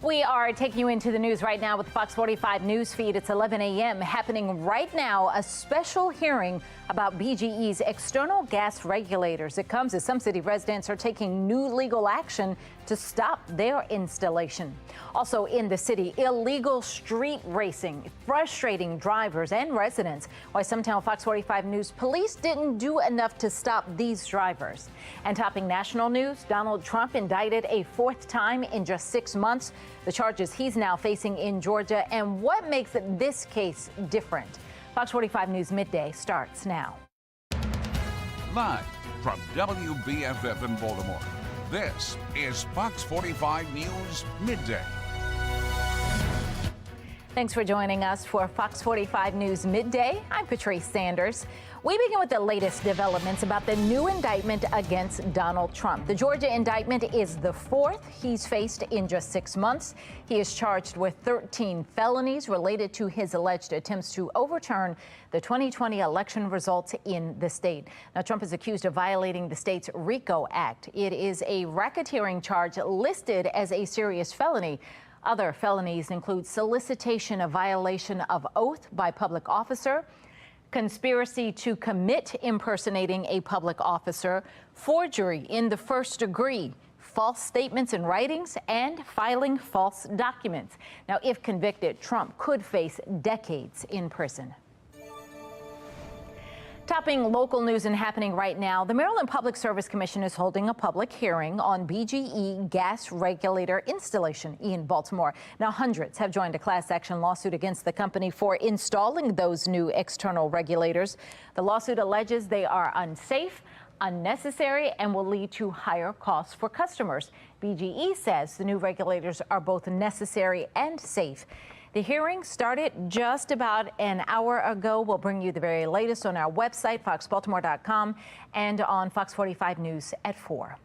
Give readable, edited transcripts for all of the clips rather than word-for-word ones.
We are taking you into the news right now with the Fox 45 news feed. It's 11 a.m. Happening right now, a special hearing about BGE's external gas regulators. It comes as some city residents are taking new legal action to stop their installation. Also in the city, illegal street racing, frustrating drivers and residents. Why some tell Fox 45 News police didn't do enough to stop these drivers. And topping national news, Donald Trump indicted a fourth time in just 6 months. The charges he's now facing in Georgia and what makes this case different. Fox 45 News Midday starts now. Live from WBFF in Baltimore, this is Fox 45 News Midday. Thanks for joining us for Fox 45 News Midday. I'm Patrice Sanders. We begin with the latest developments about the new indictment against Donald Trump. The Georgia indictment is the fourth he's faced in just 6 months. He is charged with 13 felonies related to his alleged attempts to overturn the 2020 election results in the state. Now, Trump is accused of violating the state's RICO Act. It is a racketeering charge listed as a serious felony. Other felonies include solicitation of violation of oath by public officer, conspiracy to commit impersonating a public officer, forgery in the first degree, false statements and writings, and filing false documents. Now, if convicted, Trump could face decades in prison. Topping local news and happening right now, the Maryland Public Service Commission is holding a public hearing on BGE gas regulator installation in Baltimore. Now, hundreds have joined a class action lawsuit against the company for installing those new external regulators. The lawsuit alleges they are unsafe, unnecessary, and will lead to higher costs for customers. BGE says the new regulators are both necessary and safe. The hearing started just about an hour ago. We'll bring you the very latest on our website, foxbaltimore.com, and on Fox 45 News at 4.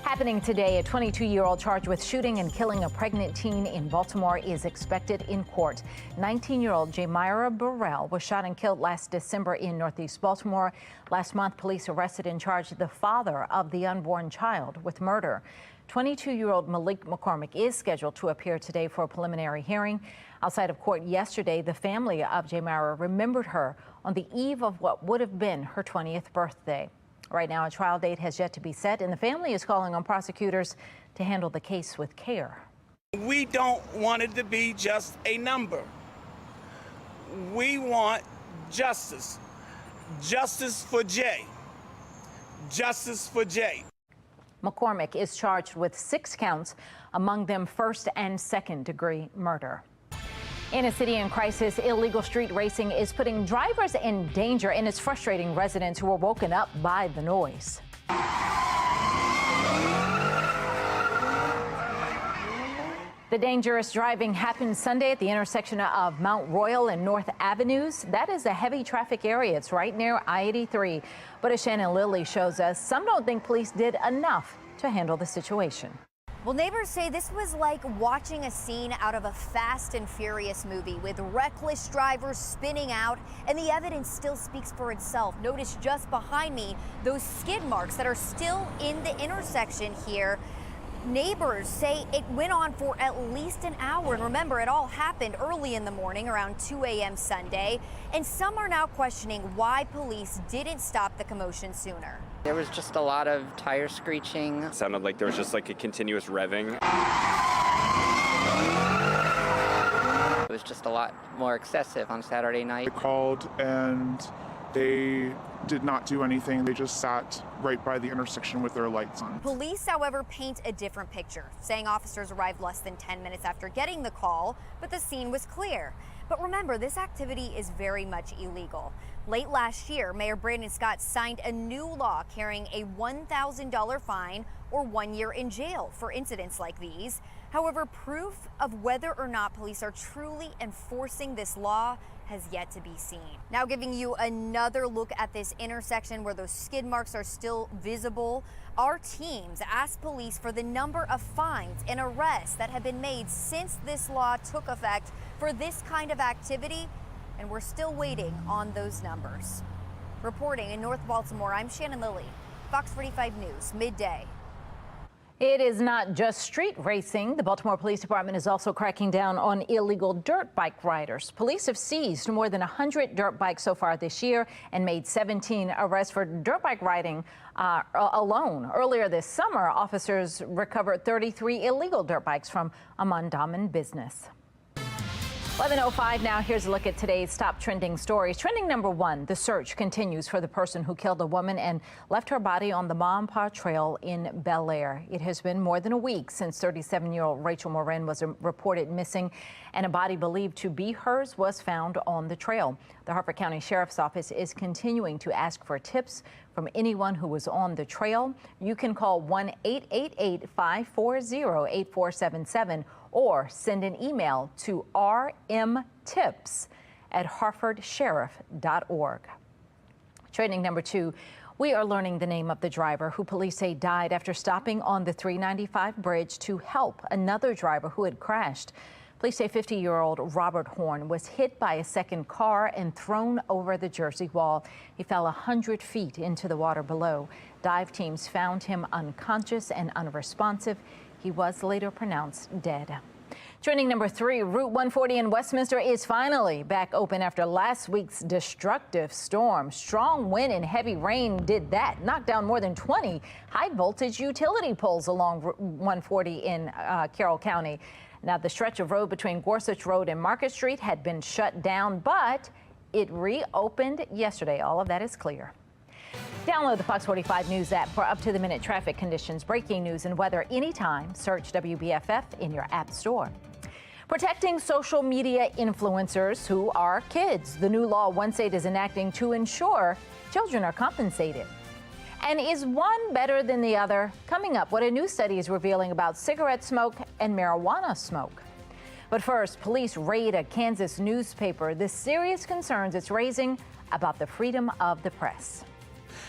Happening today, a 22-year-old charged with shooting and killing a pregnant teen in Baltimore is expected in court. 19-year-old Jamira Burrell was shot and killed last December in Northeast Baltimore. Last month, police arrested and charged the father of the unborn child with murder. 22-year-old Malik McCormick is scheduled to appear today for a preliminary hearing. Outside of court yesterday, the family of Jamira remembered her on the eve of what would have been her 20th birthday. Right now, a trial date has yet to be set, and the family is calling on prosecutors to handle the case with care. We don't want it to be just a number. We want justice. Justice for Jay. Justice for Jay. McCormick is charged with 6 counts, among them first and second degree murder. In a city in crisis, illegal street racing is putting drivers in danger, and it's frustrating residents who are woken up by the noise. The dangerous driving happened Sunday at the intersection of Mount Royal and North Avenues. That is a heavy traffic area. It's right near I-83. But as Shannon Lilly shows us, some don't think police did enough to handle the situation. Well, neighbors say this was like watching a scene out of a Fast and Furious movie with reckless drivers spinning out, and the evidence still speaks for itself. Notice just behind me those skid marks that are still in the intersection here. Neighbors say it went on for at least an hour. And remember, it all happened early in the morning around 2 a.m. Sunday. And some are now questioning why police didn't stop the commotion sooner. There was just a lot of tire screeching. It sounded like there was just like a continuous revving. It was just a lot more excessive on Saturday night. I called and they did not do anything. They just sat right by the intersection with their lights on. Police, however, paint a different picture, saying officers arrived less than 10 minutes after getting the call, but the scene was clear. But remember, this activity is very much illegal. Late last year, Mayor Brandon Scott signed a new law carrying a $1,000 fine or 1 year in jail for incidents like these. However, proof of whether or not police are truly enforcing this law has yet to be seen. Now giving you another look at this intersection where those skid marks are still visible. Our teams asked police for the number of fines and arrests that have been made since this law took effect for this kind of activity, and we're still waiting on those numbers. Reporting in North Baltimore, I'm Shannon Lilly, Fox 45 News, Midday. It is not just street racing. The Baltimore Police Department is also cracking down on illegal dirt bike riders. Police have seized more than 100 dirt bikes so far this year and made 17 arrests for dirt bike riding alone. Earlier this summer, officers recovered 33 illegal dirt bikes from a Mondawmin business. 11:05 now. Here's a look at today's top trending stories. Trending number one, the search continues for the person who killed a woman and left her body on the Mampah Trail in Bel Air. It has been more than a week since 37-year-old Rachel Morin was reported missing, and a body believed to be hers was found on the trail. The Harford County Sheriff's Office is continuing to ask for tips from anyone who was on the trail. You can call 1-888-540-8477 or send an email to rmtips@harfordsheriff.org. Trending number two, we are learning the name of the driver who police say died after stopping on the 395 bridge to help another driver who had crashed. Police say 50-year-old Robert Horn was hit by a second car and thrown over the Jersey wall. He fell 100 feet into the water below. Dive teams found him unconscious and unresponsive. He was later pronounced dead. Trending number three, Route 140 in Westminster is finally back open after last week's destructive storm. Strong wind and heavy rain did that, knocked down more than 20 high-voltage utility poles along Route 140 in Carroll County. Now, the stretch of road between Gorsuch Road and Market Street had been shut down, but it reopened yesterday. All of that is clear. Download the Fox 45 News app for up-to-the-minute traffic conditions, breaking news, and weather anytime. Search WBFF in your app store. Protecting social media influencers who are kids. The new law one state is enacting to ensure children are compensated. And is one better than the other? Coming up, what a new study is revealing about cigarette smoke and marijuana smoke. But first, police raid a Kansas newspaper. The serious concerns it's raising about the freedom of the press.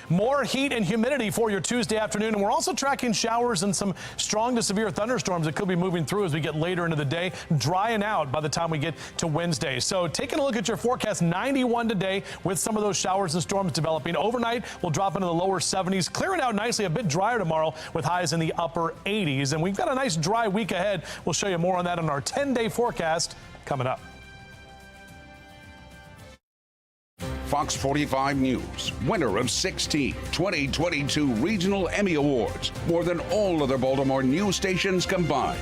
More heat and humidity for your Tuesday afternoon, and we're also tracking showers and some strong to severe thunderstorms that could be moving through as we get later into the day, drying out by the time we get to Wednesday. So taking a look at your forecast, 91 today with some of those showers and storms developing. Overnight, we'll drop into the lower 70s, clearing out nicely, a bit drier tomorrow with highs in the upper 80s. And we've got a nice dry week ahead. We'll show you more on that on our 10-day forecast coming up. Fox 45 News, winner of 16 2022 Regional Emmy Awards, more than all other Baltimore news stations combined.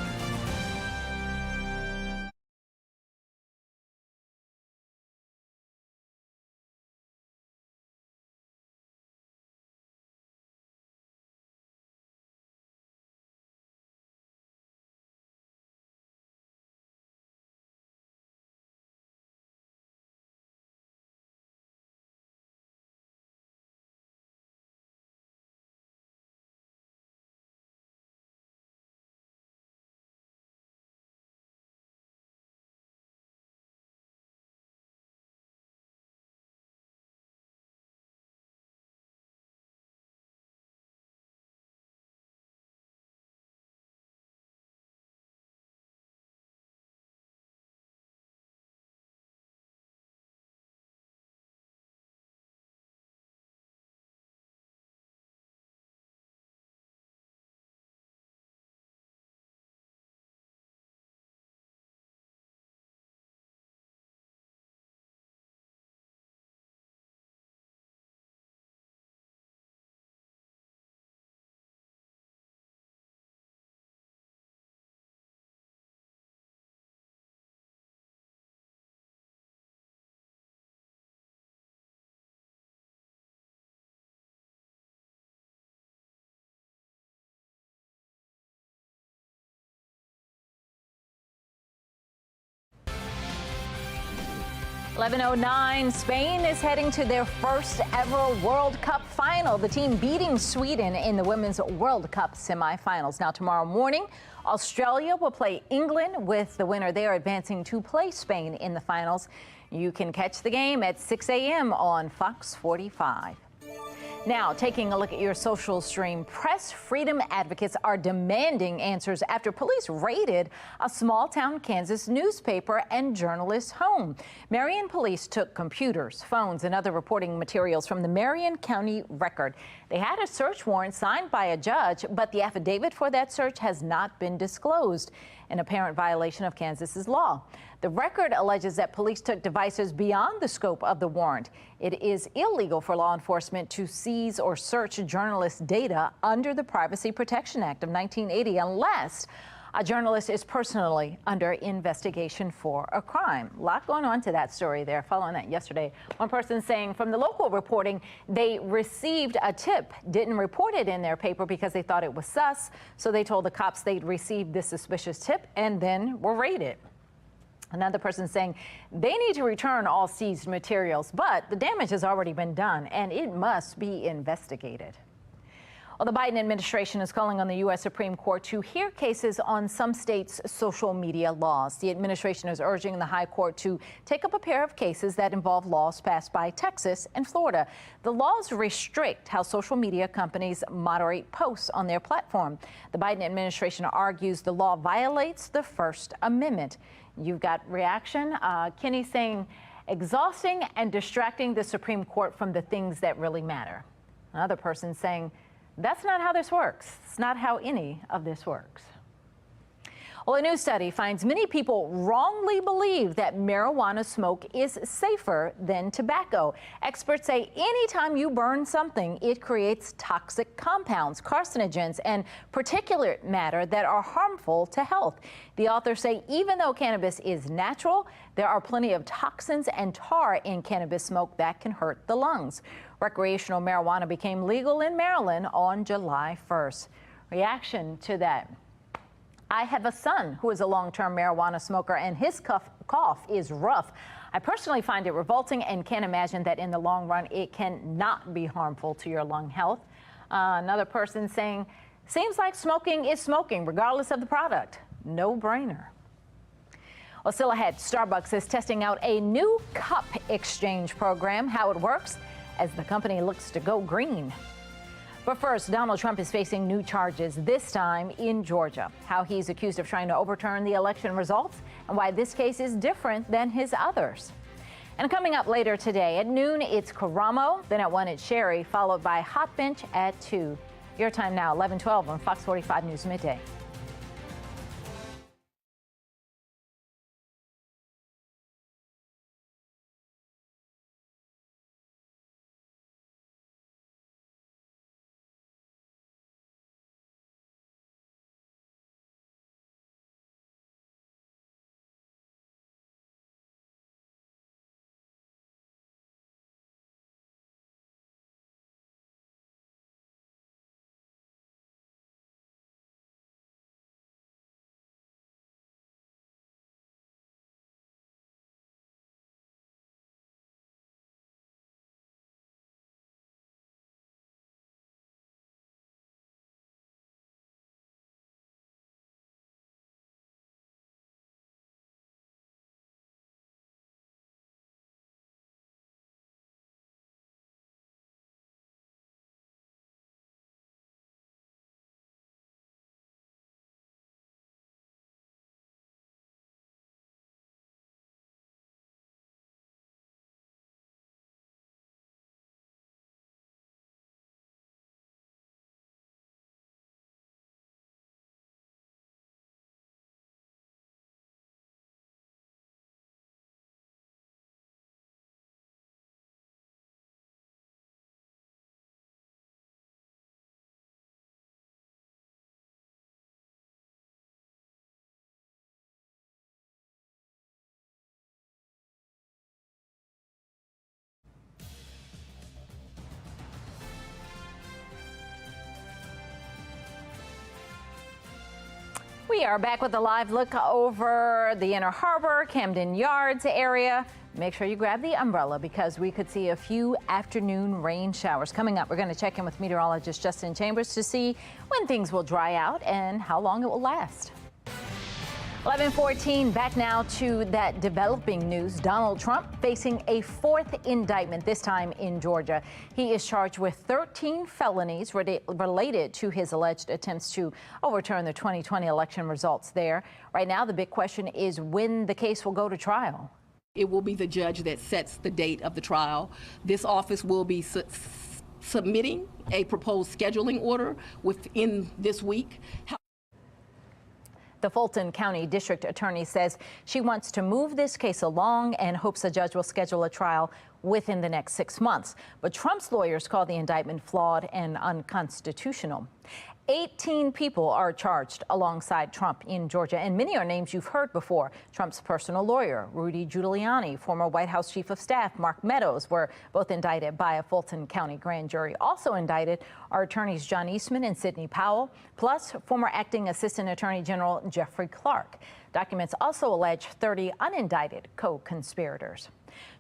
(11:09), Spain is heading to their first ever World Cup final. The team beating Sweden in the Women's World Cup semifinals. Now, tomorrow morning, Australia will play England, with the winner there advancing to play Spain in the finals. You can catch the game at 6 a.m. on Fox 45. Now, taking a look at your social stream, press freedom advocates are demanding answers after police raided a small-town Kansas newspaper and journalist's home. Marion police took computers, phones, and other reporting materials from the Marion County Record. They had a search warrant signed by a judge, but the affidavit for that search has not been disclosed, an apparent violation of Kansas's law. The record alleges that police took devices beyond the scope of the warrant. It is illegal for law enforcement to seize or search journalist data under the Privacy Protection Act of 1980 unless a journalist is personally under investigation for a crime. A lot going on to that story there. Following that yesterday, one person saying from the local reporting they received a tip, didn't report it in their paper because they thought it was sus. So they told the cops they'd received this suspicious tip and then were raided. Another person saying they need to return all seized materials, but the damage has already been done and it must be investigated. Well, the Biden administration is calling on the U.S. Supreme Court to hear cases on some states' social media laws. The administration is urging the High Court to take up a pair of cases that involve laws passed by Texas and Florida. The laws restrict how social media companies moderate posts on their platform. The Biden administration argues the law violates the First Amendment. You've got reaction. Kenny saying exhausting and distracting the Supreme Court from the things that really matter. Another person saying that's not how this works. It's not how any of this works. Well, a new study finds many people wrongly believe that marijuana smoke is safer than tobacco. Experts say anytime you burn something, it creates toxic compounds, carcinogens, and particulate matter that are harmful to health. The authors say even though cannabis is natural, there are plenty of toxins and tar in cannabis smoke that can hurt the lungs. Recreational marijuana became legal in Maryland on July 1st. Reaction to that. I have a son who is a long-term marijuana smoker, and his cough is rough. I personally find it revolting and can't imagine that in the long run it cannot be harmful to your lung health. Another person saying, seems like smoking is smoking regardless of the product. No brainer. Well, still ahead, Starbucks is testing out a new cup exchange program, how it works as the company looks to go green. But first, Donald Trump is facing new charges, this time in Georgia. How he's accused of trying to overturn the election results and why this case is different than his others. And coming up later today at noon, it's Karamo, then at 1 it's Sherry, followed by Hot Bench at 2. Your time now, 11:12 on Fox 45 News Midday. We are back with a live look over the Inner Harbor, Camden Yards area. Make sure you grab the umbrella because we could see a few afternoon rain showers. Coming up, we're going to check in with meteorologist Justin Chambers to see when things will dry out and how long it will last. 11:14, back now to that developing news. Donald Trump facing a fourth indictment, this time in Georgia. He is charged with 13 felonies related to his alleged attempts to overturn the 2020 election results there. Right now, the big question is when the case will go to trial. It will be the judge that sets the date of the trial. This office will be submitting a proposed scheduling order within this week. The Fulton County District Attorney says she wants to move this case along and hopes a judge will schedule a trial within the next 6 months. But Trump's lawyers call the indictment flawed and unconstitutional. 18 people are charged alongside Trump in Georgia, and many are names you've heard before. Trump's personal lawyer, Rudy Giuliani, former White House Chief of Staff Mark Meadows were both indicted by a Fulton County grand jury. Also indicted are attorneys John Eastman and Sidney Powell, plus former acting Assistant Attorney General Jeffrey Clark. Documents also allege 30 unindicted co-conspirators.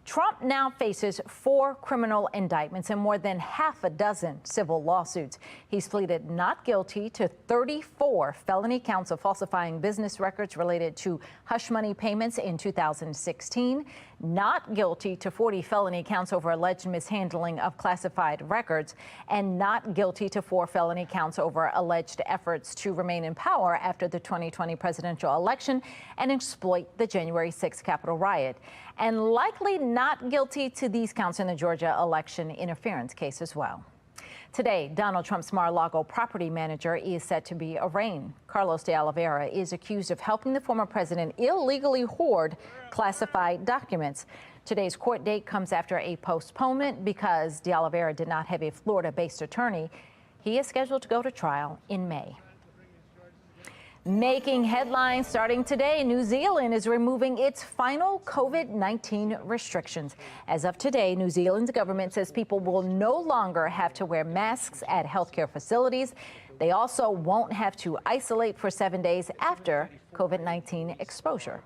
Trump now faces 4 criminal indictments and more than half a dozen civil lawsuits. He's pleaded not guilty to 34 felony counts of falsifying business records related to hush money payments in 2016, not guilty to 40 felony counts over alleged mishandling of classified records, and not guilty to 4 felony counts over alleged efforts to remain in power after the 2020 presidential election and exploit the January 6th Capitol riot, and likely not guilty to these counts in the Georgia election interference case as well. Today, Donald Trump's Mar-a-Lago property manager is set to be arraigned. Carlos de Oliveira is accused of helping the former president illegally hoard classified documents. Today's court date comes after a postponement because de Oliveira did not have a Florida-based attorney. He is scheduled to go to trial in May. Making headlines starting today, New Zealand is removing its final COVID-19 restrictions. As of today, New Zealand's government says people will no longer have to wear masks at healthcare facilities. They also won't have to isolate for 7 days after COVID-19 exposure.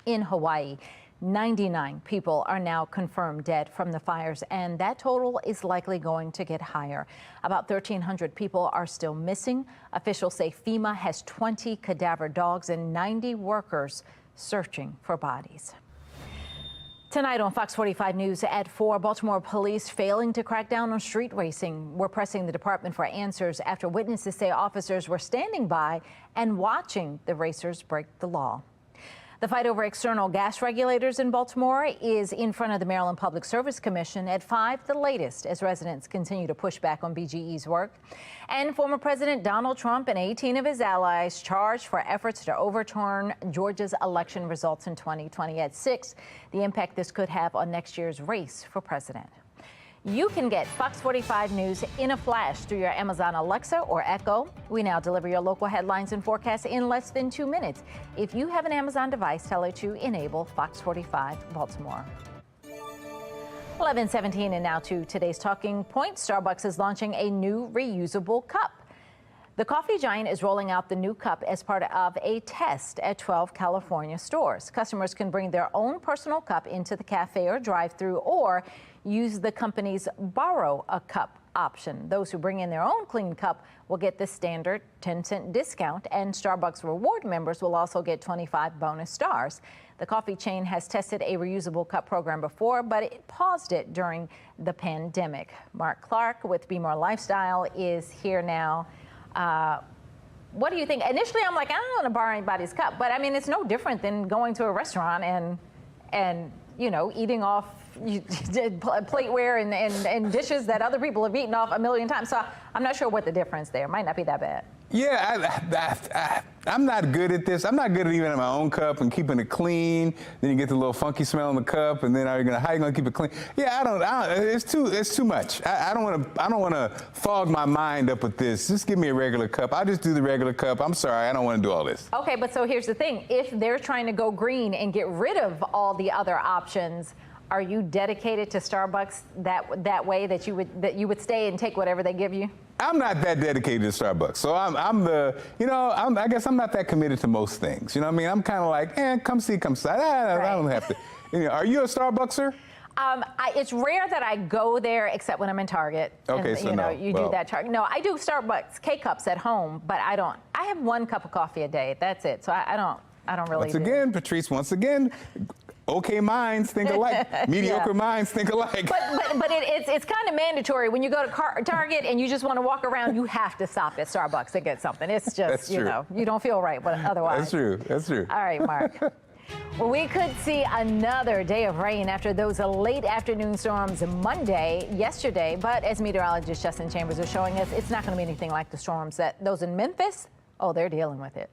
In Hawaii, 99 people are now confirmed dead from the fires, and that total is likely going to get higher. About 1,300 people are still missing. Officials say FEMA has 20 cadaver dogs and 90 workers searching for bodies. Tonight on Fox 45 News at 4, Baltimore police failing to crack down on street racing. We're pressing the department for answers after witnesses say officers were standing by and watching the racers break the law. The fight over external gas regulators in Baltimore is in front of the Maryland Public Service Commission at 5, the latest, as residents continue to push back on BGE's work. And former President Donald Trump and 18 of his allies charged for efforts to overturn Georgia's election results in 2020 at 6, the impact this could have on next year's race for president. You can get Fox 45 News in a flash through your Amazon Alexa or Echo. We now deliver your local headlines and forecasts in less than 2 minutes. If you have an Amazon device, tell it to enable Fox 45 Baltimore. 11:17 and now to today's talking point. Starbucks is launching a new reusable cup. The coffee giant is rolling out the new cup as part of a test at 12 California stores. Customers can bring their own personal cup into the cafe or drive-through or use the company's borrow a cup option. Those who bring in their own clean cup will get the standard 10-cent discount, and Starbucks Reward members will also get 25 bonus stars. The coffee chain has tested a reusable cup program before, but it paused it during the pandemic. Mark Clark with Be More Lifestyle is here now. What do you think? Initially, I'm like, I don't want to borrow anybody's cup, but I mean, it's no different than going to a restaurant and you know, eating off plateware and dishes that other people have eaten off a million times. So I'm not sure what the difference there. Might not be that bad. Yeah, I'm not good at this. I'm not good at even my own cup and keeping it clean. Then you get the little funky smell in the cup, and then how you gonna keep it clean? Yeah, I don't. It's too much. I don't want to fog my mind up with this. Just give me a regular cup. I'll just do the regular cup. I'm sorry, I don't want to do all this. Okay, but so here's the thing: if they're trying to go green and get rid of all the other options, are you dedicated to Starbucks that way that you would stay and take whatever they give you? I'm not that dedicated to Starbucks, so I guess I'm not that committed to most things. You know what I mean? I'm kind of like, come see, come see. I don't have to. You know, are you a Starbuckser? It's rare that I go there except when I'm in Target. Okay, and, so do that Target. No, I do Starbucks K-cups at home, but I don't. I have 1 cup of coffee a day. That's it. So I don't really. Patrice, once again. Okay minds think alike. Mediocre minds think alike. But it's kind of mandatory when you go to Target and you just want to walk around. You have to stop at Starbucks and get something. It's just you don't feel right, but otherwise. That's true. All right, Mark. Well, we could see another day of rain after those late afternoon storms yesterday. But as meteorologist Justin Chambers is showing us, it's not going to be anything like the storms that those in Memphis, they're dealing with it.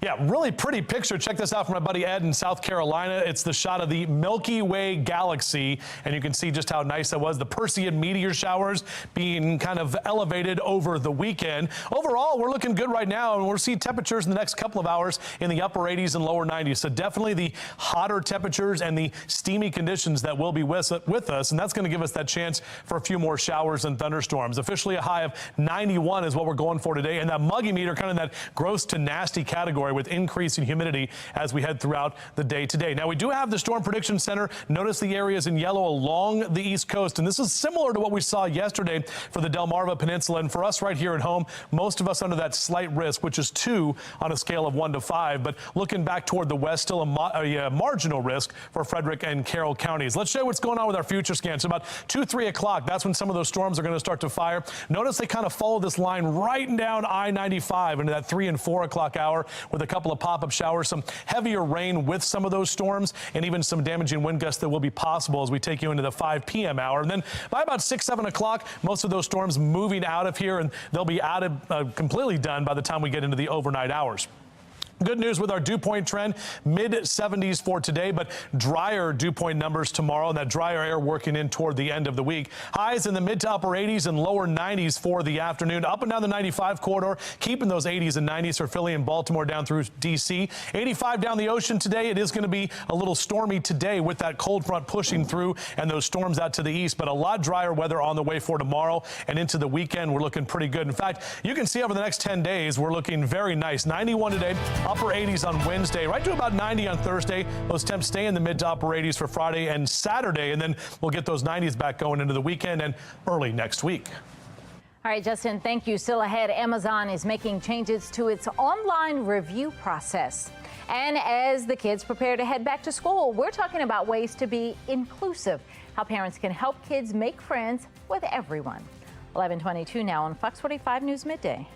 Yeah, really pretty picture. Check this out from my buddy Ed in South Carolina. It's the shot of the Milky Way galaxy, and you can see just how nice that was. The Perseid meteor showers being kind of elevated over the weekend. Overall, we're looking good right now, and we'll see temperatures in the next couple of hours in the upper 80s and lower 90s. So definitely the hotter temperatures and the steamy conditions that will be with us, and that's going to give us that chance for a few more showers and thunderstorms. Officially a high of 91 is what we're going for today, and that muggy meter kind of in that gross to nasty category with increasing humidity as we head throughout the day today. Now, we do have the Storm Prediction Center. Notice the areas in yellow along the East Coast, and this is similar to what we saw yesterday for the Delmarva Peninsula. And for us right here at home, most of us under that slight risk, which is 2 on a scale of 1 to 5. But looking back toward the west, still a marginal risk for Frederick and Carroll counties. Let's show you what's going on with our future scan. So about 2, 3 o'clock, that's when some of those storms are going to start to fire. Notice they kind of follow this line right down I-95 into that 3 and 4 o'clock hour with a couple of pop-up showers, some heavier rain with some of those storms, and even some damaging wind gusts that will be possible as we take you into the 5 p.m. hour. And then by about 6, 7 o'clock, most of those storms moving out of here, and they'll be completely done by the time we get into the overnight hours. Good news with our dew point trend, mid-70s for today, but drier dew point numbers tomorrow, and that drier air working in toward the end of the week. Highs in the mid to upper 80s and lower 90s for the afternoon. Up and down the 95 corridor, keeping those 80s and 90s for Philly and Baltimore down through D.C. 85 down the ocean today. It is going to be a little stormy today with that cold front pushing through and those storms out to the east, but a lot drier weather on the way for tomorrow and into the weekend. We're looking pretty good. In fact, you can see over the next 10 days, we're looking very nice. 91 today. Upper 80s on Wednesday, right to about 90 on Thursday. Those temps stay in the mid to upper 80s for Friday and Saturday, and then we'll get those 90s back going into the weekend and early next week. All right, Justin, thank you. Still ahead, Amazon is making changes to its online review process. And as the kids prepare to head back to school, we're talking about ways to be inclusive, how parents can help kids make friends with everyone. 11:22 now on Fox 45 News Midday.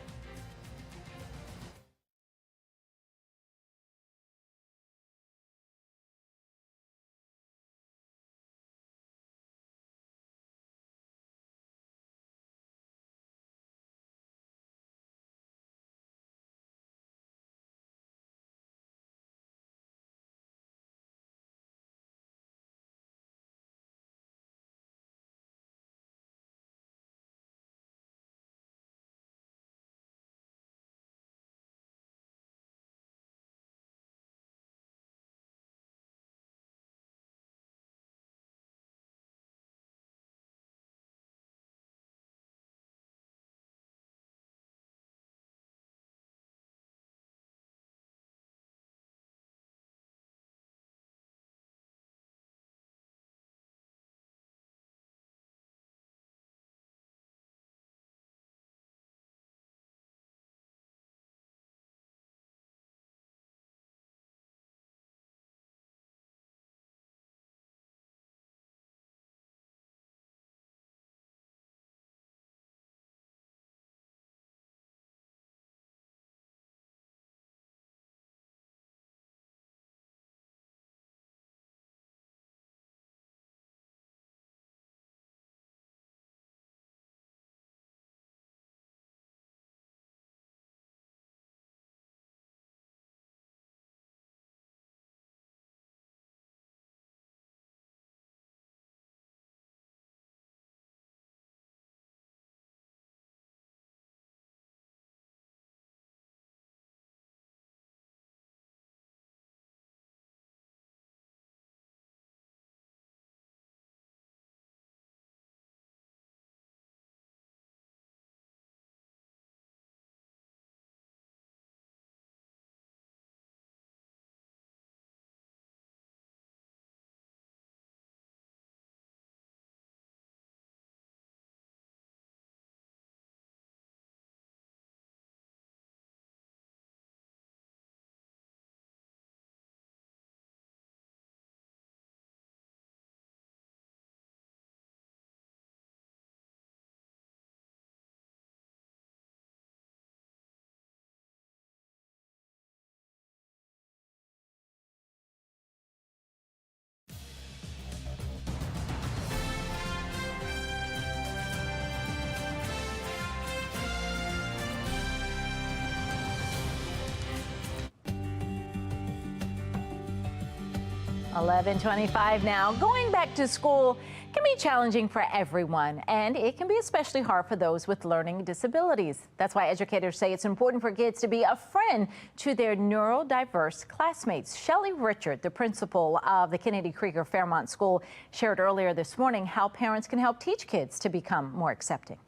11:25 now. Going back to school can be challenging for everyone, and it can be especially hard for those with learning disabilities. That's why educators say it's important for kids to be a friend to their neurodiverse classmates. Shelley Richard, the principal of the Kennedy Krieger Fairmont School, shared earlier this morning how parents can help teach kids to become more accepting.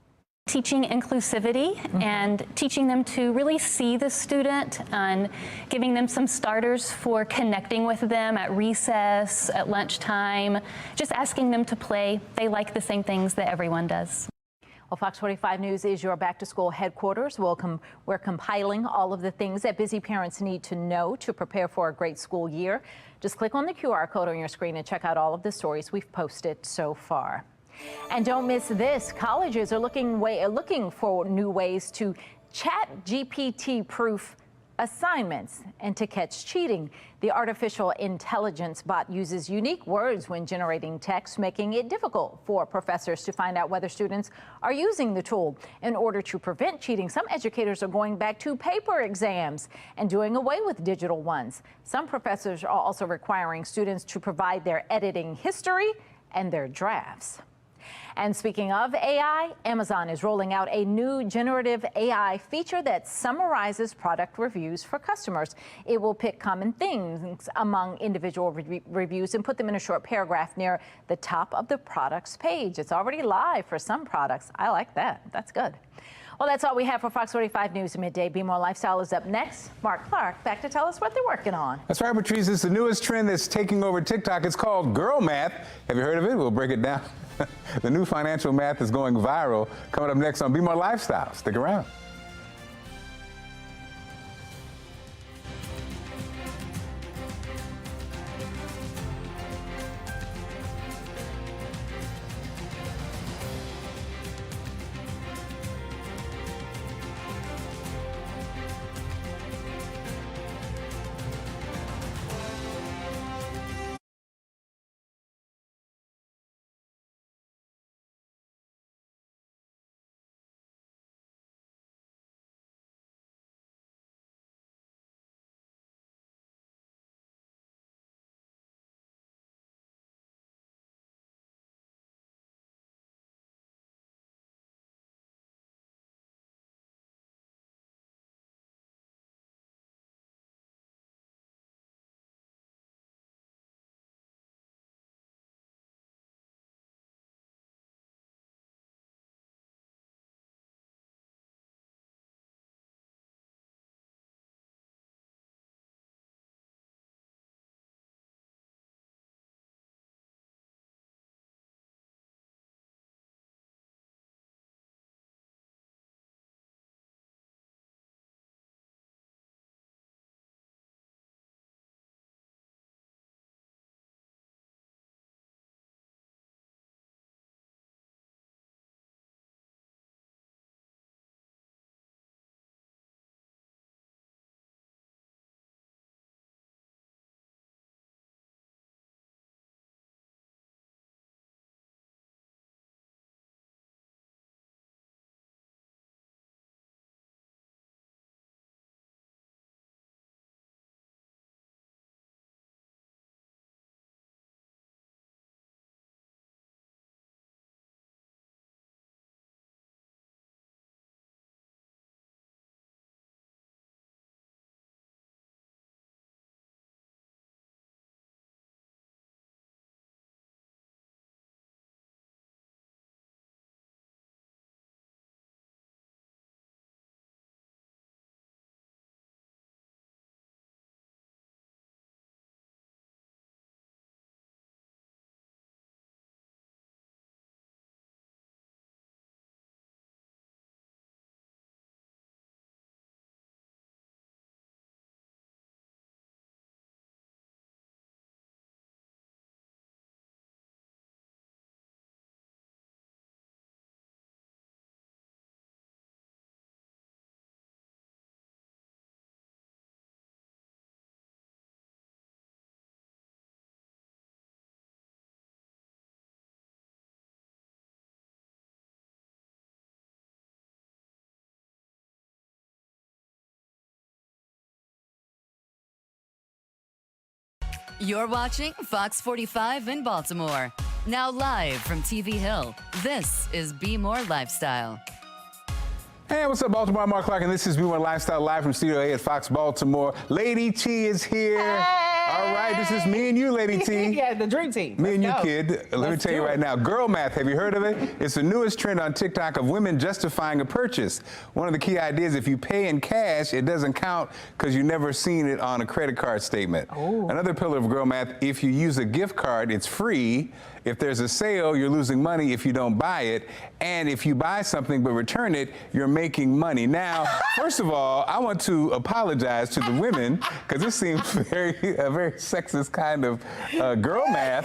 Teaching inclusivity and teaching them to really see the student and giving them some starters for connecting with them at recess, at lunchtime, just asking them to play. They like the same things that everyone does. Well, Fox 45 News is your back-to-school headquarters. We're compiling all of the things that busy parents need to know to prepare for a great school year. Just click on the QR code on your screen and check out all of the stories we've posted so far. And don't miss this. Colleges are looking for new ways to chat GPT-proof assignments and to catch cheating. The artificial intelligence bot uses unique words when generating text, making it difficult for professors to find out whether students are using the tool. In order to prevent cheating, some educators are going back to paper exams and doing away with digital ones. Some professors are also requiring students to provide their editing history and their drafts. And speaking of AI, Amazon is rolling out a new generative AI feature that summarizes product reviews for customers. It will pick common things among individual reviews and put them in a short paragraph near the top of the product's page. It's already live for some products. I like that. That's good. Well, that's all we have for Fox 45 News Midday. Be More Lifestyle is up next. Mark Clark back to tell us what they're working on. That's right, Patrice. It's the newest trend that's taking over TikTok. It's called girl math. Have you heard of it? We'll break it down. The new financial math is going viral. Coming up next on Be More Lifestyle. Stick around. You're watching Fox 45 in Baltimore. Now live from TV Hill, this is Be More Lifestyle. Hey, what's up, Baltimore? I'm Mark Clark, and this is Be More Lifestyle live from Studio A at Fox Baltimore. Lady T is here. Hey. All right, this is me and you, Lady T. Yeah, the dream team. Me and you, kid. Let me tell you right now, girl math, have you heard of it? It's the newest trend on TikTok of women justifying a purchase. One of the key ideas, if you pay in cash, it doesn't count because you've never seen it on a credit card statement. Ooh. Another pillar of girl math, if you use a gift card, it's free. If there's a sale, you're losing money if you don't buy it. And if you buy something but return it, you're making money. Now, first of all, I want to apologize to the women because this seems a very sexist kind of girl math.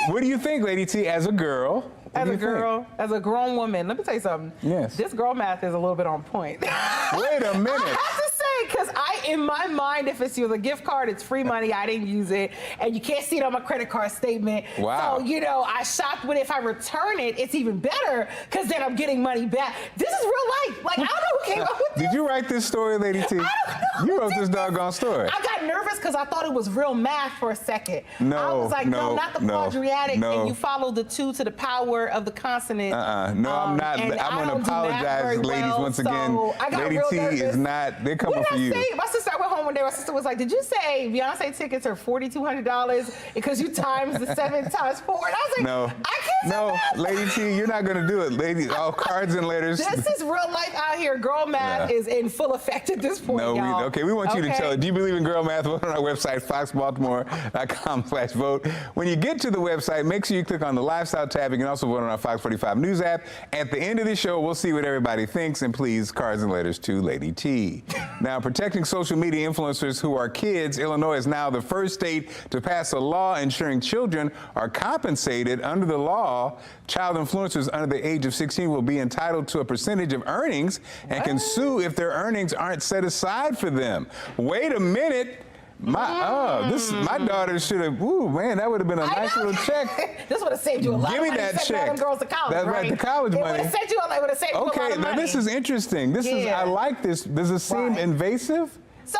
What do you think, Lady T, as a girl? As a girl, as a grown woman, let me tell you something. Yes. This girl math is a little bit on point. Wait a minute. I have to say, because in my mind, if it's a gift card, it's free money, I didn't use it, and you can't see it on my credit card statement. Wow. So, I shopped with it. If I return it, it's even better, because then I'm getting money back. This is real life. Like, I don't know who came up with this. Did you write this story, Lady T? I don't know. You wrote this doggone story. I got nervous because I thought it was real math for a second. I was like, no, not the quadratic, and you follow the 2 to the power of the consonant. No, I'm not. I'm going to apologize, ladies, once again. Lady T is not, they're coming for you. My sister, I went home one day, my sister was like, did you say Beyonce tickets are $4,200 because you times the 7 times 4? And I was like, no, I can't no, Lady T, you're not going to do it. Lady, all cards and letters. This is real life out here. Girl math is in full effect at this point, y'all. We want you to tell it. Do you believe in girl math? Vote on our website, foxbaltimore.com/vote. When you get to the website, make sure you click on the lifestyle tab. You can also vote on our Fox 45 News app. At the end of the show, we'll see what everybody thinks, and please, cards and letters to Lady T. Now, protecting social media influencers who are kids, Illinois is now the first state to pass a law ensuring children are compensated. Under the law, child influencers under the age of 16 will be entitled to a percentage of earnings and can sue if their earnings aren't set aside for them. Wait a minute. My daughter should have. Ooh, man, that would have been a nice little check. This would have saved you a lot. Give me that check. Them girls to college, That's right, the college money. It would have saved you a lot. Okay, now this is interesting. I like this. Does it seem invasive? So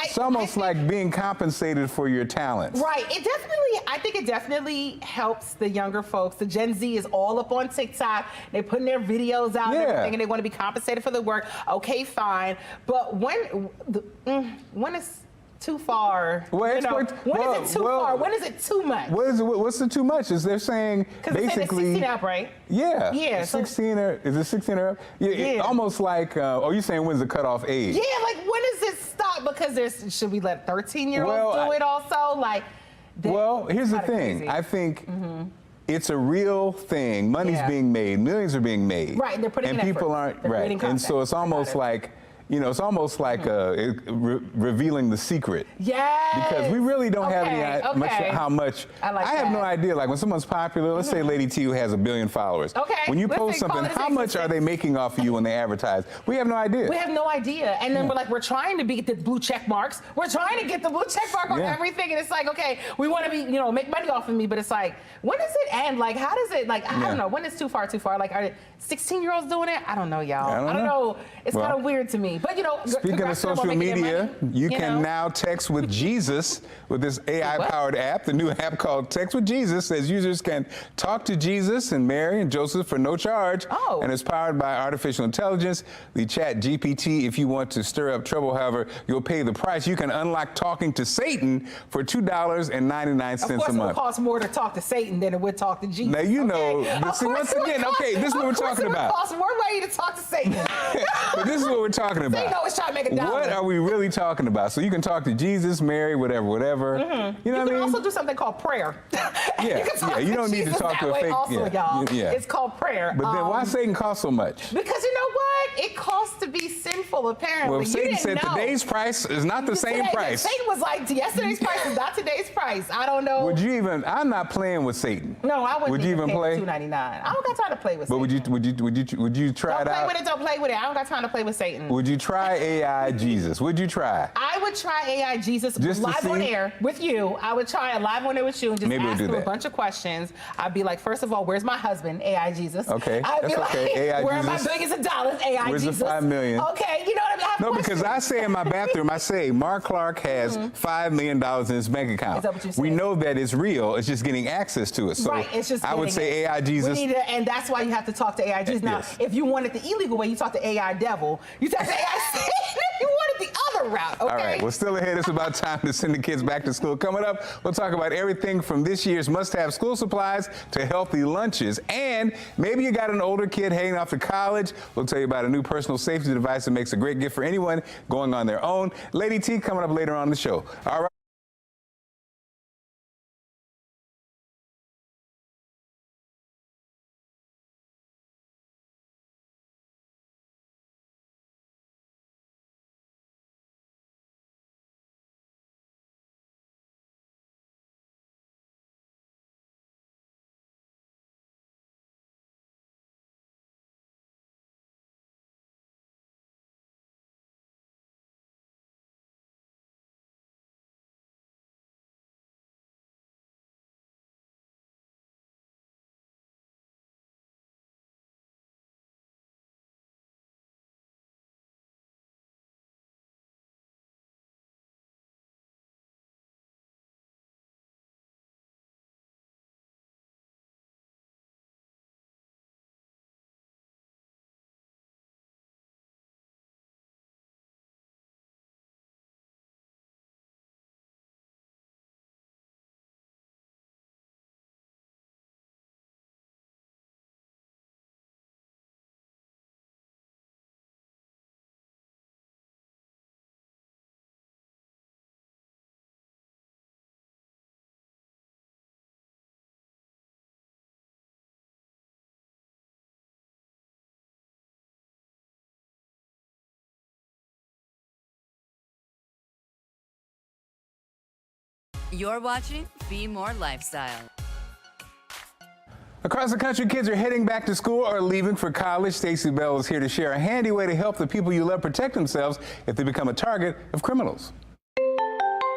it's almost like being compensated for your talents. Right. I think it definitely helps the younger folks. The Gen Z is all up on TikTok. They're putting their videos out and everything, and they want to be compensated for the work. Okay, fine. But when is too far? When is it too far? When is it too much? What's the too much? Is they're saying basically 16 up, right? Yeah. Yeah. 16 or is it 16 or up? Yeah. Almost like. You're saying when's the cutoff age? Yeah. Like when does it stop? Because should we let 13-year-olds do it also? Like. Here's the thing. Crazy. I think. It's a real thing. Money's being made. Millions are being made. Right. They're putting in effort. And people aren't right. And so it's almost like. It's almost like revealing the secret. Yes. Because we really don't have any how much. I have no idea. Like when someone's popular, let's say Lady T, who has 1 billion followers. Okay. When you post something, how much are they making off of you when they advertise? We have no idea. We have no idea. And then we're trying to get the blue check marks. We're trying to get the blue check mark on everything. And it's like, okay, we want to be, make money off of me. But it's like, when does it end? Like, how does it, like, I don't know. When is too far? Like, are 16-year-olds doing it? I don't know, y'all. I don't know. It's kind of weird to me. But, speaking of social media, you can now text with Jesus with this AI-powered app. The new app called Text with Jesus says users can talk to Jesus and Mary and Joseph for no charge. And it's powered by artificial intelligence. The Chat GPT, if you want to stir up trouble, however, you'll pay the price. You can unlock talking to Satan for $2.99 a month. Of course, it would cost more to talk to Satan than it would talk to Jesus. Now, once again, this is what we're talking about. It would cost more money to talk to Satan. But this is what we're talking about. Satan always trying to make a dollar. What are we really talking about? So you can talk to Jesus, Mary, whatever. You know what I mean? You can also do something called prayer. You don't need to talk to a fake. It's called prayer. But then why Satan cost so much? Because you know what? It costs to be sinful, apparently. Well, Satan said today's price is not the same price. Satan was like, yesterday's price is not today's price. I don't know. Would you even? I'm not playing with Satan. No, I wouldn't. Would you even play? $2.99. I don't got time to play with Satan. But would you try it out? Don't play with it. I don't got time to play with Satan. Would you try AI Jesus? Would you try? I would try AI Jesus live on air with you. I would try it live on air with you and just ask him a bunch of questions. I'd be like, first of all, where's my husband? AI Jesus. Okay, I'd be like, AI where Jesus. are my billions of dollars? AI where's Jesus. Where's the $5 million? Okay, you know what I mean? No, because I say in my bathroom, I say Mark Clark has $5 million in his bank account. Is that what you're We saying? know that it's real. It's just getting access to it. So Right, it's just I would say AI We Jesus. need to, and that's why you have to talk to AI Jesus. Now, Yes. if you want it the illegal way, you talk to AI devil. You talk to AI Satan if you want it the other route, okay? All right, well, still ahead, it's about time to send the kids back to school. Coming up, we'll talk about everything from this year's must-have school supplies to healthy lunches. And maybe you got an older kid heading off to college. We'll tell you about a new personal safety device that makes a great gift for anyone going on their own. Lady T coming up later on the show. All right. You're watching Be More Lifestyle. Across the country, kids are heading back to school or leaving for college. Stacey Bell is here to share a handy way to help the people you love protect themselves if they become a target of criminals.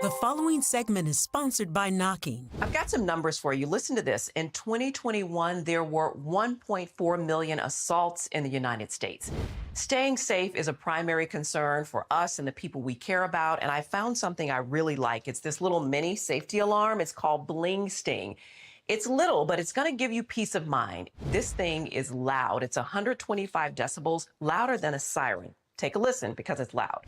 The following segment is sponsored by Knocking. I've got some numbers for you. Listen to this. In 2021, there were 1.4 million assaults in the United States. Staying safe is a primary concern for us and the people we care about, and I found something I really like. It's this little mini safety alarm. It's called Bling Sting. It's little, but it's going to give you peace of mind. This thing is loud. It's 125 decibels, louder than a siren. Take a listen because it's loud.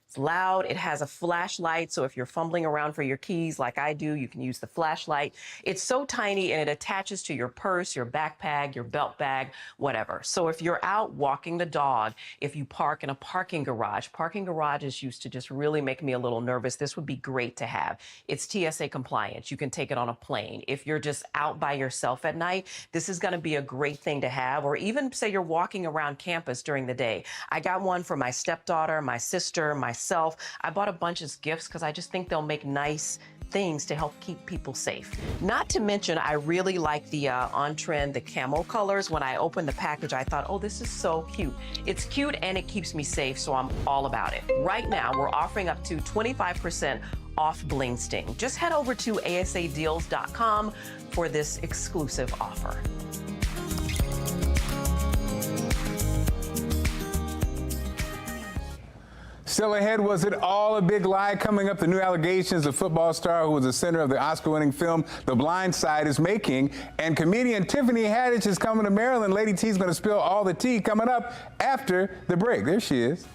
It's loud. It has a flashlight, so if you're fumbling around for your keys like I do, you can use the flashlight. It's so tiny and it attaches to your purse, your backpack, your belt bag, whatever. So if you're out walking the dog, if you park in a parking garages used to just really make me a little nervous. This would be great to have. It's TSA compliant. You can take it on a plane. If you're just out by yourself at night, this is going to be a great thing to have, or even say you're walking around campus during the day. I got one for my stepdaughter, my sister, myself. I bought a bunch of gifts because I just think they'll make nice things to help keep people safe. Not to mention, I really like the on-trend, the camel colors. When I opened the package, I thought, oh, this is so cute. It's cute and it keeps me safe, so I'm all about it. Right now, we're offering up to 25% off Bling Sting. Just head over to asadeals.com for this exclusive offer. Still ahead, was it all a big lie? Coming up, the new allegations the football star who was the center of the Oscar-winning film The Blind Side is making. And comedian Tiffany Haddish is coming to Maryland. Lady T's going to spill all the tea coming up after the break. There she is.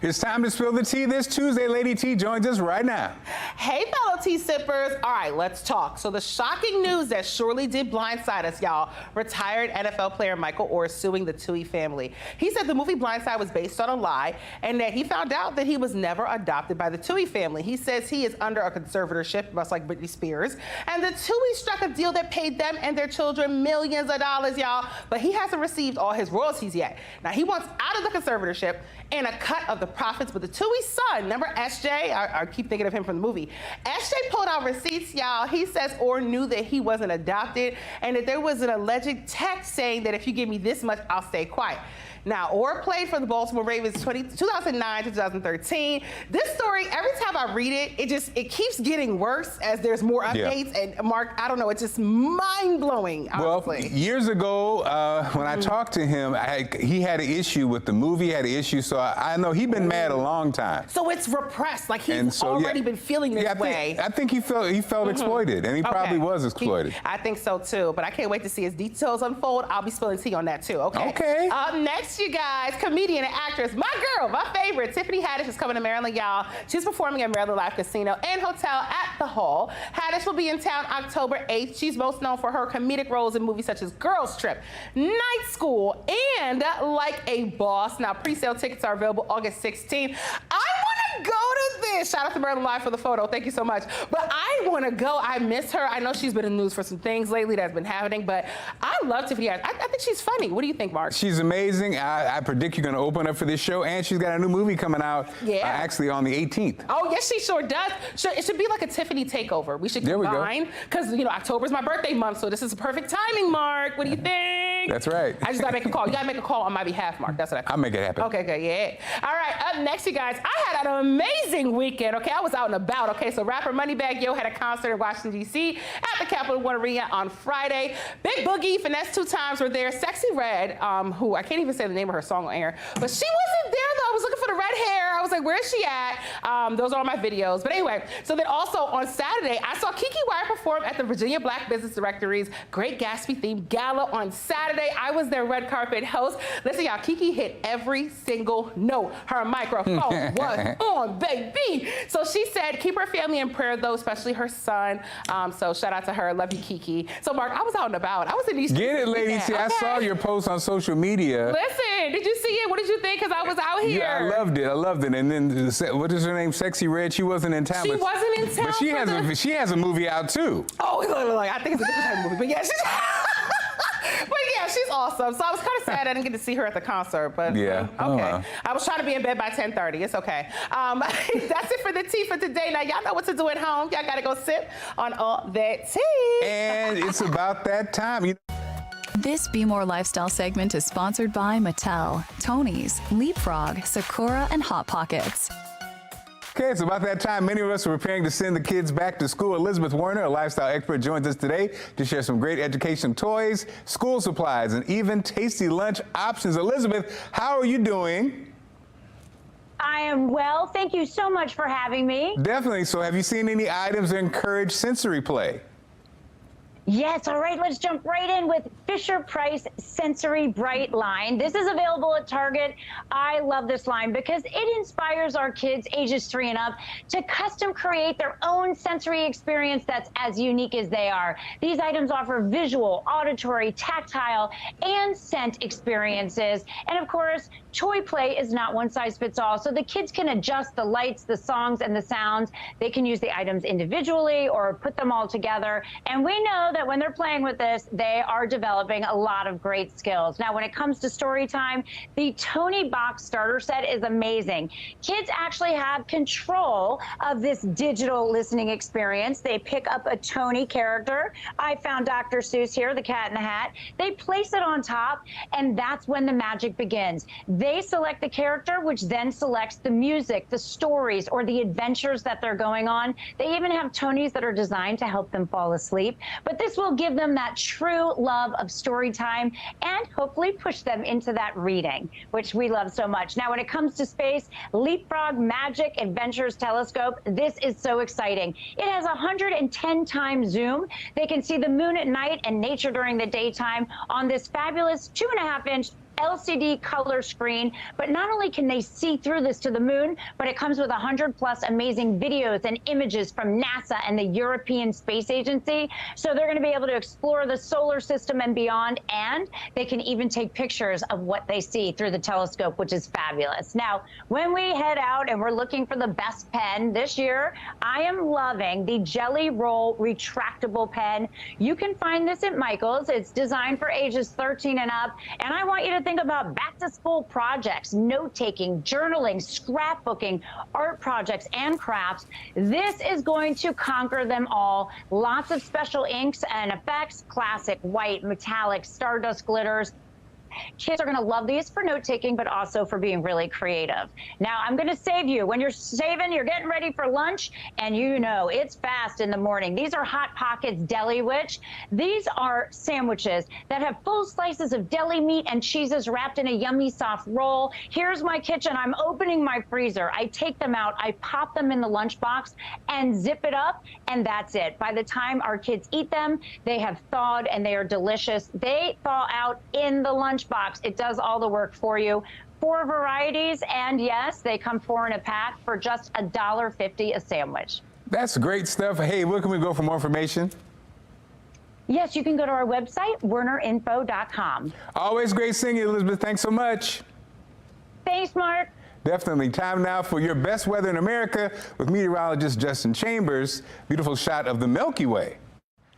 It's time to spill the tea this Tuesday. Lady T joins us right now. Hey, fellow tea sippers. All right, let's talk. So the shocking news that surely did blindside us, y'all. Retired NFL player Michael Orr suing the Toohey family. He said the movie Blindside was based on a lie and that he found out that he was never adopted by the Toohey family. He says he is under a conservatorship, much like Britney Spears. And the Toohey struck a deal that paid them and their children millions of dollars, y'all. But he hasn't received all his royalties yet. Now, he wants out of the conservatorship and a cut of the profits. But the Toohey son, remember SJ? I keep thinking of him from the movie. SJ pulled out receipts, y'all. He says Orr knew that he wasn't adopted and that there was an alleged text saying that if you give me this much, I'll stay quiet. Now, Orr played for the Baltimore Ravens 2009 to 2013. This story, every time I read it, it keeps getting worse as there's more updates. Yeah. And Mark, I don't know, it's just mind-blowing, honestly. Well, years ago, when I talked to him, he had an issue with the movie, had an issue, so I know he's been mad a long time. So it's repressed, like he's already been feeling this way. I think he felt exploited, and he probably was exploited. I think so, too, but I can't wait to see his details unfold. I'll be spilling tea on that, too, okay? Up next, you guys, comedian and actress, my girl, my favorite, Tiffany Haddish is coming to Maryland, y'all. She's performing at Maryland Live Casino and Hotel at the Hall. Haddish will be in town October 8th. She's most known for her comedic roles in movies such as Girls Trip, Night School, and Like a Boss. Now, pre-sale tickets are available August 16th. I want to go to this. Shout out to Maryland Live for the photo. Thank you so much. But I want to go. I miss her. I know she's been in the news for some things lately that's been happening, but I love Tiffany Haddish. I think she's funny. What do you think, Mark? She's amazing. I predict you're going to open up for this show, and she's got a new movie coming out actually on the 18th. Oh, yes, she sure does. It should be like a Tiffany takeover. We should combine, because, you know, October's my birthday month, so this is perfect timing, Mark. What do you think? That's right. I just got to make a call. You got to make a call on my behalf, Mark. That's what I think. I'll make it happen. Okay, good, yeah. All right, up next, you guys, I had an amazing weekend, okay? I was out and about, okay? So rapper Moneybagg Yo had a concert in Washington, D.C. at the Capital One Arena on Friday. Big Boogie, Finesse 2 Times were there. Sexy Red, who I can't even say the name of her song on air, but she wasn't there, though. I was looking for the red hair. I was like, where is she at? Those are all my videos. But anyway, so then also on Saturday, I saw Keke Wyatt perform at the Virginia Black Business Directory's Great Gatsby-themed gala on Saturday. I was their red carpet host. Listen, y'all, Keke hit every single note. Her microphone was on, baby. So she said, keep her family in prayer, though, especially her son. So shout out to her. Love you, Keke. So, Mark, I was out and about. I was in these Get it, lady. See, I saw your post on social media. Listen, did you see it? What did you think? Because I was out here. Yeah, I loved it. And then, what is her name? Sexy Red. She wasn't in town. She wasn't in town. But she has a movie out, too. Oh, look, I think it's a different type of movie. But yeah, she's awesome. So I was kind of sad I didn't get to see her at the concert, but yeah, okay. I was trying to be in bed by 10:30. It's okay. That's it for the tea for today. Now y'all know what to do at home. Y'all gotta go sip on all that tea. And it's about that time. This Be More Lifestyle segment is sponsored by Mattel, Tony's, Leapfrog, Sakura, and Hot Pockets. Okay, it's about that time. Many of us are preparing to send the kids back to school. Elizabeth Werner, a lifestyle expert, joins us today to share some great education toys, school supplies, and even tasty lunch options. Elizabeth, how are you doing? I am well. Thank you so much for having me. Definitely. So have you seen any items that encourage sensory play? Yes, all right, let's jump right in with Fisher-Price Sensory Bright line. This is available at Target. I love this line because it inspires our kids ages 3 and up to custom create their own sensory experience that's as unique as they are. These items offer visual, auditory, tactile, and scent experiences. And of course, toy play is not one size fits all, so the kids can adjust the lights, the songs, and the sounds. They can use the items individually or put them all together. And we know that when they're playing with this, they are developing a lot of great skills. Now, when it comes to story time, the Tony box starter set is amazing. Kids actually have control of this digital listening experience. They pick up a Tony character. I found Dr. Seuss here, the Cat in the Hat. They place it on top, and that's when the magic begins. They select the character, which then selects the music, the stories, or the adventures that they're going on. They even have Tonys that are designed to help them fall asleep. But this will give them that true love of story time and hopefully push them into that reading, which we love so much. Now, when it comes to space, Leapfrog Magic Adventures Telescope, this is so exciting. It has 110 times zoom. They can see the moon at night and nature during the daytime on this fabulous 2.5-inch LCD color screen. But not only can they see through this to the moon, but it comes with 100+ amazing videos and images from NASA and the European Space Agency. So they're going to be able to explore the solar system and beyond, and they can even take pictures of what they see through the telescope, which is fabulous. Now, when we head out and we're looking for the best pen this year, I am loving the Jelly Roll retractable pen. You can find this at Michael's. It's designed for ages 13 and up. And I want you to think about back-to-school projects, note-taking, journaling, scrapbooking, art projects, and crafts. This is going to conquer them all. Lots of special inks and effects, classic white, metallic, stardust glitters. Kids are going to love these for note-taking, but also for being really creative. Now, I'm going to save you. When you're saving, you're getting ready for lunch, and you know it's fast in the morning. These are Hot Pockets Deli Witch. These are sandwiches that have full slices of deli meat and cheeses wrapped in a yummy soft roll. Here's my kitchen. I'm opening my freezer. I take them out. I pop them in the lunchbox and zip it up, and that's it. By the time our kids eat them, they have thawed, and they are delicious. They thaw out in the lunchbox. It does all the work for you. 4 varieties, and yes, they come 4 in a pack for just $1.50 a sandwich. That's great stuff. Hey, where can we go for more information? Yes, you can go to our website, WernerInfo.com. Always great seeing you, Elizabeth. Thanks so much. Thanks, Mark. Definitely. Time now for your best weather in America with meteorologist Justin Chambers. Beautiful shot of the Milky Way.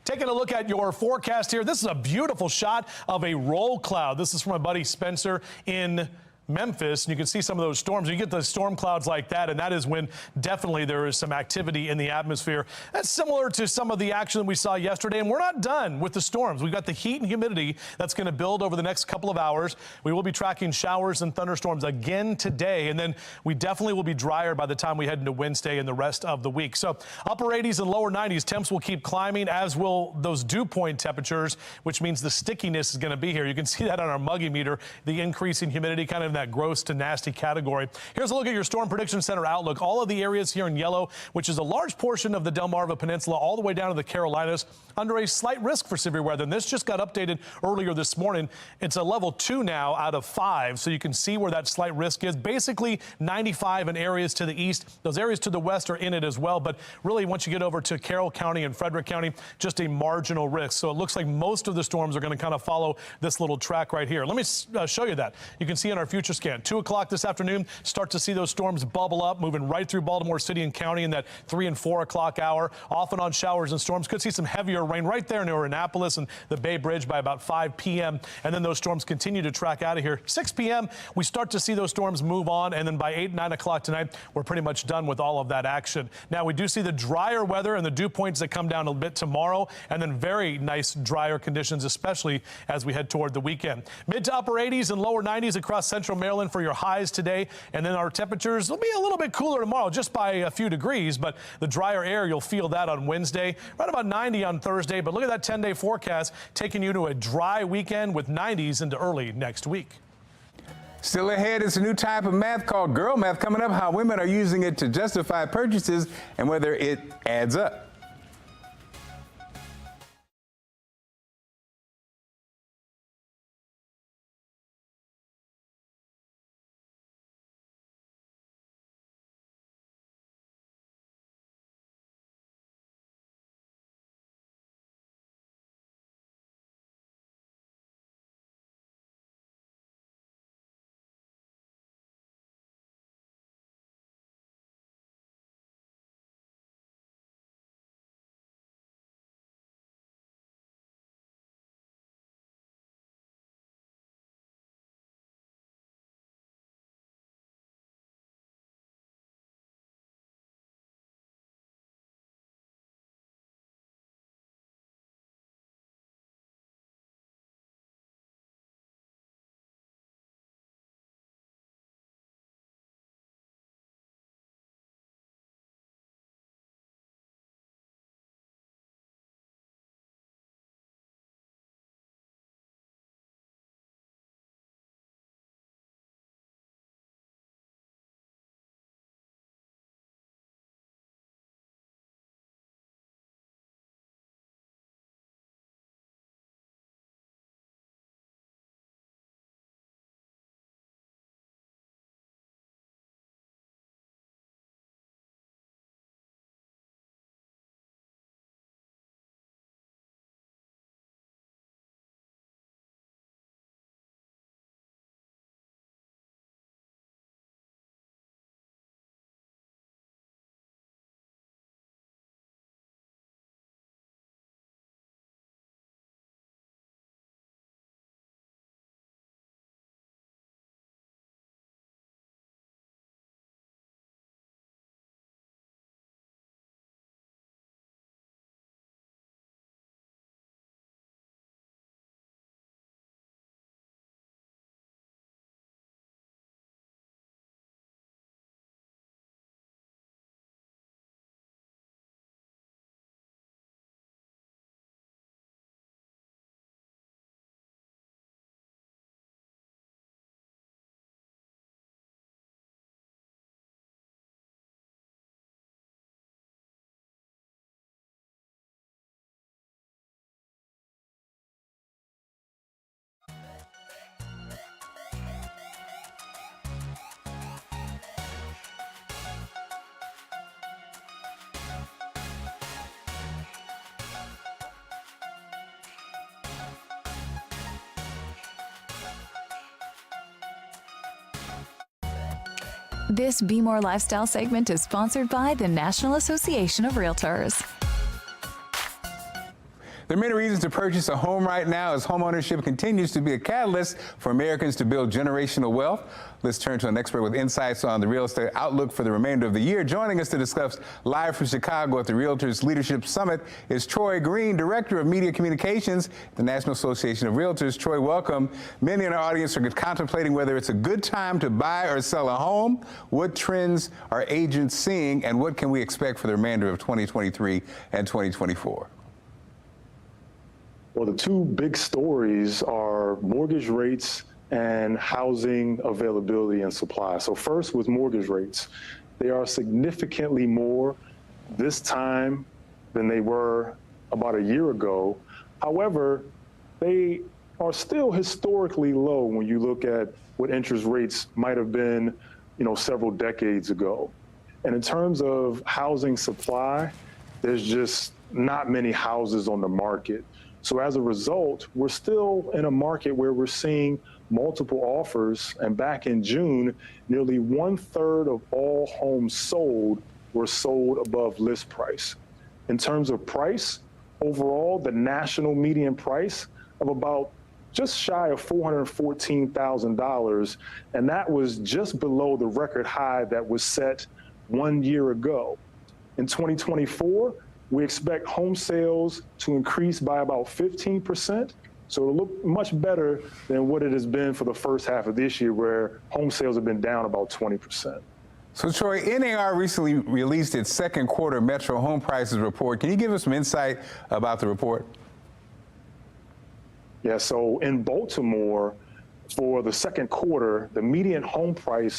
Taking a look at your forecast here, this is a beautiful shot of a roll cloud. This is from my buddy Spencer in Memphis, and you can see some of those storms. You get the storm clouds like that, and that is when definitely there is some activity in the atmosphere. That's similar to some of the action that we saw yesterday, and we're not done with the storms. We've got the heat and humidity that's going to build over the next couple of hours. We will be tracking showers and thunderstorms again today, and then we definitely will be drier by the time we head into Wednesday and the rest of the week. So upper 80s and lower 90s, temps will keep climbing, as will those dew point temperatures, which means the stickiness is going to be here. You can see that on our muggy meter, the increasing humidity kind of in that gross to nasty category. Here's a look at your Storm Prediction Center outlook. All of the areas here in yellow, which is a large portion of the Delmarva Peninsula, all the way down to the Carolinas, under a slight risk for severe weather. And this just got updated earlier this morning. It's a level 2 now out of 5, so you can see where that slight risk is. Basically 95 in areas to the east. Those areas to the west are in it as well, but really once you get over to Carroll County and Frederick County, just a marginal risk. So it looks like most of the storms are going to kind of follow this little track right here. Let me show you that. You can see in our future scan, 2 o'clock this afternoon, start to see those storms bubble up, moving right through Baltimore City and County in that 3 and 4 o'clock hour. Off and on showers and storms. Could see some heavier rain right there near Annapolis and the Bay Bridge by about 5 p.m. And then those storms continue to track out of here. 6 p.m., we start to see those storms move on. And then by 8, 9 o'clock tonight, we're pretty much done with all of that action. Now, we do see the drier weather and the dew points that come down a bit tomorrow, and then very nice drier conditions, especially as we head toward the weekend. Mid to upper 80s and lower 90s across central Maryland for your highs today, and then our temperatures will be a little bit cooler tomorrow, just by a few degrees, but the drier air, you'll feel that on Wednesday, right about 90 on Thursday. But look at that 10-day forecast taking you to a dry weekend with 90s into early next week. Still ahead is a new type of math called girl math coming up, how women are using it to justify purchases and whether it adds up. This Be More Lifestyle segment is sponsored by the National Association of Realtors. There are many reasons to purchase a home right now as homeownership continues to be a catalyst for Americans to build generational wealth. Let's turn to an expert with insights on the real estate outlook for the remainder of the year. Joining us to discuss live from Chicago at the Realtors Leadership Summit is Troy Green, Director of Media Communications at the National Association of Realtors. Troy, welcome. Many in our audience are contemplating whether it's a good time to buy or sell a home. What trends are agents seeing, and what can we expect for the remainder of 2023 and 2024? Well, the two big stories are mortgage rates and housing availability and supply. So first, with mortgage rates, they are significantly more this time than they were about a year ago. However, they are still historically low when you look at what interest rates might have been, several decades ago. And in terms of housing supply, there's just not many houses on the market. So as a result, we're still in a market where we're seeing multiple offers. And back in June, nearly 1/3 of all homes sold were sold above list price. In terms of price, overall, the national median price of about just shy of $414,000, and that was just below the record high that was set 1 year ago. In 2024, we expect home sales to increase by about 15%. So it'll look much better than what it has been for the first half of this year, where home sales have been down about 20%. So, Troy, NAR recently released its second quarter Metro home prices report. Can you give us some insight about the report? Yeah, so in Baltimore, for the second quarter, the median home price